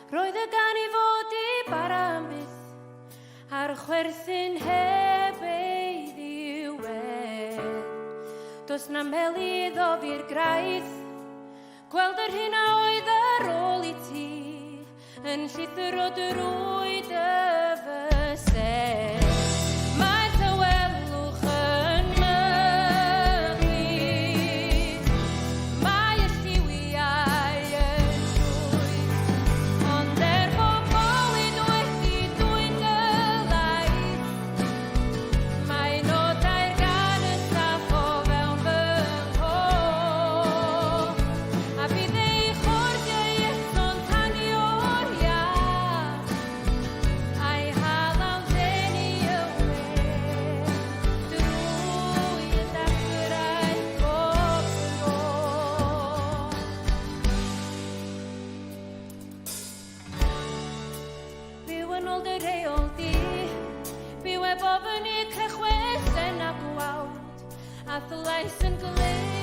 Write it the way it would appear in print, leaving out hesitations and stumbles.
Roedd y gan I fod I bara byth, a'r chwerthin heb ei ddiwedd. Does na melydd o fi'r graith, gweld yr hyn a oedd ar ôl I ti, yn llithyr o drwyd y fysedd. Mae tywelwch yn mygu, mae y lliwiau yn llwyd, ond bobl I wedi dwyn gylaeth, mae nodau'r gan yn saff o fewn fy ngho, a bydd ei chordiau eto'n tangu o'r iach, a'i hala'n ddenu y we, drwy y dachrau gofro. Byw yn ôl dy reol di, byw eb ofyn I cychwys yn a gwawd, a ddylais yn glyd